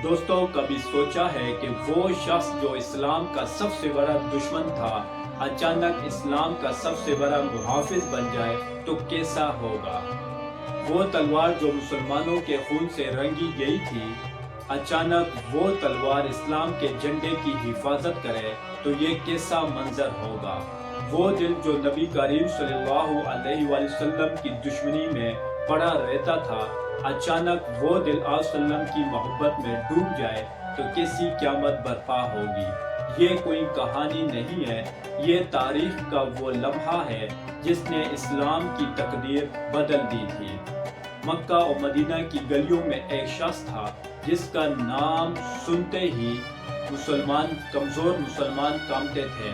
دوستوں، کبھی سوچا ہے کہ وہ شخص جو اسلام کا سب سے بڑا دشمن تھا اچانک اسلام کا سب سے بڑا محافظ بن جائے تو کیسا ہوگا؟ وہ تلوار جو مسلمانوں کے خون سے رنگی گئی تھی اچانک وہ تلوار اسلام کے جھنڈے کی حفاظت کرے تو یہ کیسا منظر ہوگا؟ وہ دل جو نبی کریم صلی اللہ علیہ وآلہ وسلم کی دشمنی میں پڑا رہتا تھا اچانک وہ دل آپ صلی اللہ علیہ وسلم کی محبت میں ڈوب جائے تو کیسی قیامت برپا ہوگی؟ یہ کوئی کہانی نہیں ہے، یہ تاریخ کا وہ لمحہ ہے جس نے اسلام کی تقدیر بدل دی تھی۔ مکہ اور مدینہ کی گلیوں میں ایک شخص تھا جس کا نام سنتے ہی کمزور مسلمان کانپتے تھے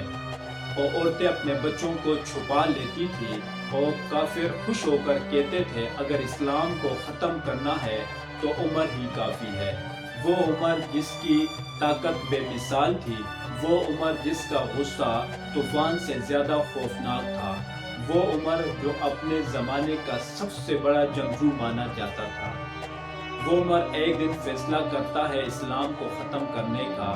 اور عورتیں اپنے بچوں کو چھپا لیتی تھی اور کافر خوش ہو کر کہتے تھے اگر اسلام کو ختم کرنا ہے تو عمر ہی کافی ہے۔ وہ عمر جس کی طاقت بے مثال تھی، وہ عمر جس کا غصہ طوفان سے زیادہ خوفناک تھا، وہ عمر جو اپنے زمانے کا سب سے بڑا جنگجو مانا جاتا تھا۔ وہ عمر ایک دن فیصلہ کرتا ہے اسلام کو ختم کرنے کا۔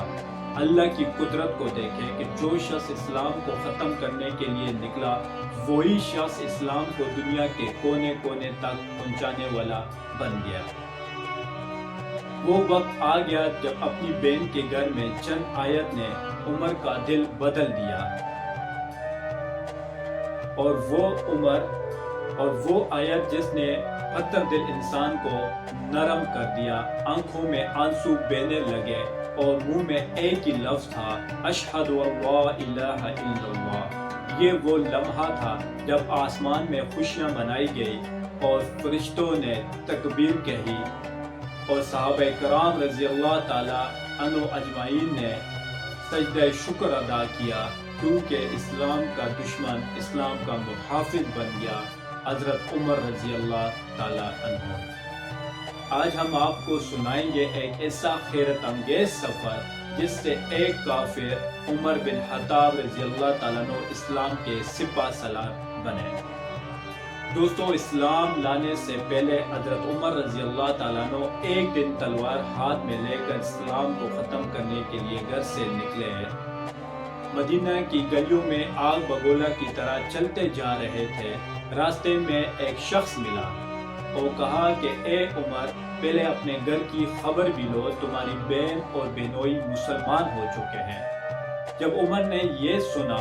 اللہ کی قدرت کو دیکھیں کہ جو شخص اسلام کو ختم کرنے کے لیے نکلا وہی شخص اسلام کو دنیا کے کونے کونے تک پہنچانے والا بن گیا۔ وہ وقت آ گیا جب اپنی بہن کے گھر میں چند آیت نے عمر کا دل بدل دیا، اور وہ آیت جس نے پتھر دل انسان کو نرم کر دیا۔ آنکھوں میں آنسو بہنے لگے اور منہ میں ایک ہی لفظ تھا، اشہد اللہ الہ الا اللہ۔ یہ وہ لمحہ تھا جب آسمان میں خوشیاں منائی گئی اور فرشتوں نے تکبیر کہی اور صحابہ کرام رضی اللہ تعالی عنہ اجمعین نے سجدہ شکر ادا کیا، کیونکہ اسلام کا دشمن اسلام کا محافظ بن گیا، حضرت عمر رضی اللہ تعالی عنہ۔ آج ہم آپ کو سنائیں گے ایک ایسا حیرت انگیز سفر جس سے ایک کافر عمر بن خطاب رضی اللہ تعالیٰ عنہ اسلام کے سپہ سالار بنے۔ دوستو، اسلام لانے سے پہلے حضرت عمر رضی اللہ تعالیٰ عنہ ایک دن تلوار ہاتھ میں لے کر اسلام کو ختم کرنے کے لیے گھر سے نکلے۔ مدینہ کی گلیوں میں آگ بگولا کی طرح چلتے جا رہے تھے۔ راستے میں ایک شخص ملا اور کہا کہ اے عمر، پہلے اپنے گھر کی خبر بھی لو، تمہاری بہن اور بہنوئی مسلمان ہو چکے ہیں۔ جب عمر نے یہ سنا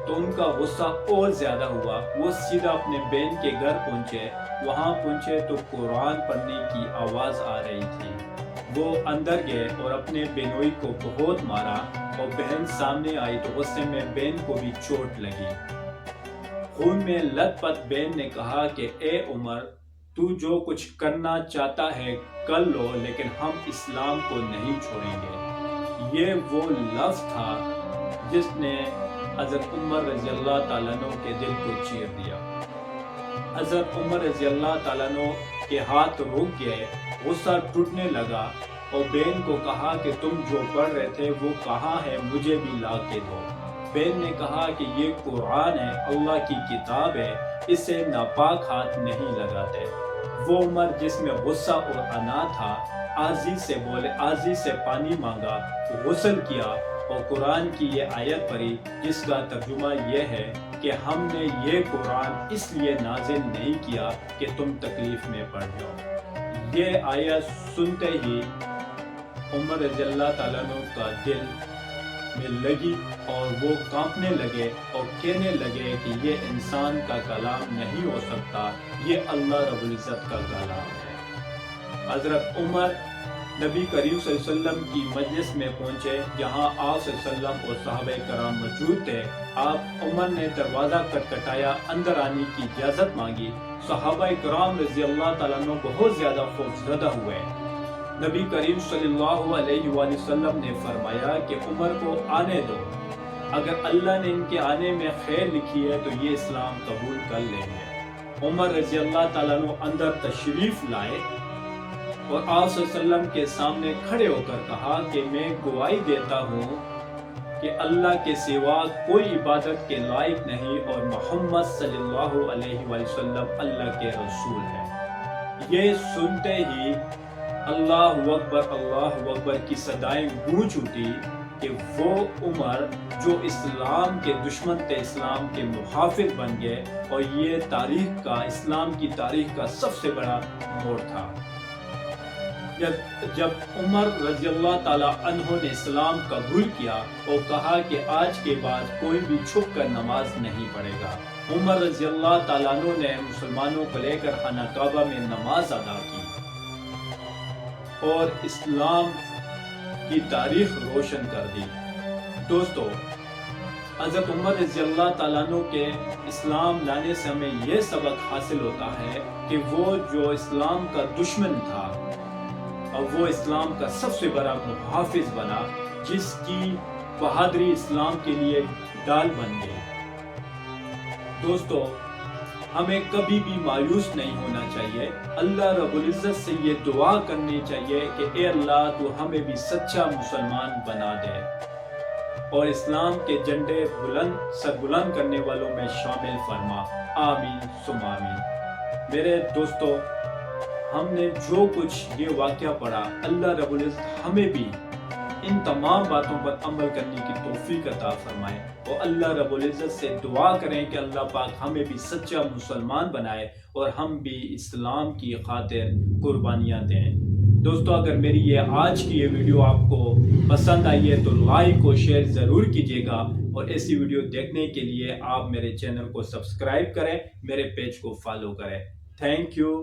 تو ان کا غصہ اور زیادہ ہوا۔ وہ سیدھا اپنے بہن کے گھر پہنچے۔ وہاں پہنچے تو قرآن پڑھنے کی آواز آ رہی تھی۔ وہ اندر گئے اور اپنے بہنوئی کو بہت مارا اور بہن سامنے آئی تو غصے میں بہن کو بھی چوٹ لگی۔ خون میں لت پت بہن نے کہا کہ اے عمر، تو جو کچھ کرنا چاہتا ہے کر لو، لیکن ہم اسلام کو نہیں چھوڑیں گے۔ یہ وہ لفظ تھا جس نے حضرت عمر رضی اللہ تعالیٰ عنہ کے دل کو چیر دیا۔ حضرت عمر رضی اللہ تعالیٰ عنہ کے ہاتھ رک گئے، غصہ ٹوٹنے لگا اور بہن کو کہا کہ تم جو پڑھ رہے تھے وہ کہاں ہے، مجھے بھی لا کے دو۔ بہن نے کہا کہ یہ قرآن ہے، اللہ کی کتاب ہے، اسے ناپاک ہاتھ نہیں لگاتے۔ وہ عمر جس میں غصہ اور انا تھا عاجزی سے بولے، عاجزی سے پانی مانگا، غسل کیا اور قرآن کی یہ آیت پڑھی جس کا ترجمہ یہ ہے کہ ہم نے یہ قرآن اس لیے نازل نہیں کیا کہ تم تکلیف میں پڑ جاؤ۔ یہ آیت سنتے ہی عمر رضی اللہ تعالیٰ عنہ کا دل میں لگی اور وہ کانپنے لگے اور کہنے لگے کہ یہ انسان کا کلام نہیں ہو سکتا، یہ اللہ رب العزت کا کلام ہے۔ حضرت عمر نبی کریم صلی اللہ علیہ وسلم کی مجلس میں پہنچے جہاں آپ صلی اللہ علیہ وسلم اور صحابہ کرام موجود تھے۔ آپ عمر نے دروازہ کٹکھٹایا، اندر آنے کی اجازت مانگی۔ صحابہ کرام رضی اللہ تعالیٰ عنہ بہت زیادہ خوفزدہ ہوئے۔ نبی کریم صلی اللہ علیہ وآلہ وسلم نے فرمایا کہ عمر کو آنے دو، اگر اللہ نے ان کے آنے میں خیر لکھی ہے تو یہ اسلام قبول کر لیں گے۔ عمر رضی اللہ تعالیٰ عنہ اندر تشریف لائے اور آپ صلی اللہ علیہ وسلم کے سامنے کھڑے ہو کر کہا کہ میں گواہی دیتا ہوں کہ اللہ کے سوا کوئی عبادت کے لائق نہیں اور محمد صلی اللہ علیہ وآلہ وسلم اللہ کے رسول ہیں۔ یہ سنتے ہی اللہ اکبر کی صدائیں گونج اٹھی کہ وہ عمر جو اسلام کے دشمن تھے اسلام کے محافظ بن گئے، اور یہ اسلام کی تاریخ کا سب سے بڑا موڑ تھا۔ جب عمر رضی اللہ تعالی عنہ نے اسلام قبول کیا اور کہا کہ آج کے بعد کوئی بھی چھپ کر نماز نہیں پڑھے گا، عمر رضی اللہ تعالیٰ عنہ نے مسلمانوں کو لے کر خانہ کعبہ میں نماز ادا کی اور اسلام کی تاریخ روشن کر دی۔ دوستو، حضرت عمر رضی اللہ تعالیٰ عنہ کے اسلام لانے سے ہمیں یہ سبق حاصل ہوتا ہے کہ وہ جو اسلام کا دشمن تھا اور وہ اسلام کا سب سے بڑا محافظ بنا، جس کی بہادری اسلام کے لیے ڈال بن گئی۔ دوستو، ہمیں کبھی بھی مایوس نہیں ہونا چاہیے، اللہ رب العزت سے یہ دعا کرنی چاہیے کہ اے اللہ تو ہمیں بھی سچا مسلمان بنا دے اور اسلام کے جھنڈے سر بلند کرنے والوں میں شامل فرما، آمین ثم آمین۔ میرے دوستو، ہم نے جو کچھ یہ واقعہ پڑھا، اللہ رب العزت ہمیں بھی ان تمام باتوں پر عمل کرنے کی توفیق عطا فرمائے، اور اللہ رب العزت سے دعا کریں کہ اللہ پاک ہمیں بھی سچا مسلمان بنائے اور ہم بھی اسلام کی خاطر قربانیاں دیں۔ دوستو، اگر میری یہ آج کی یہ ویڈیو آپ کو پسند آئی ہے تو لائک اور شیئر ضرور کیجیے گا، اور ایسی ویڈیو دیکھنے کے لیے آپ میرے چینل کو سبسکرائب کریں، میرے پیج کو فالو کریں۔ Thank you.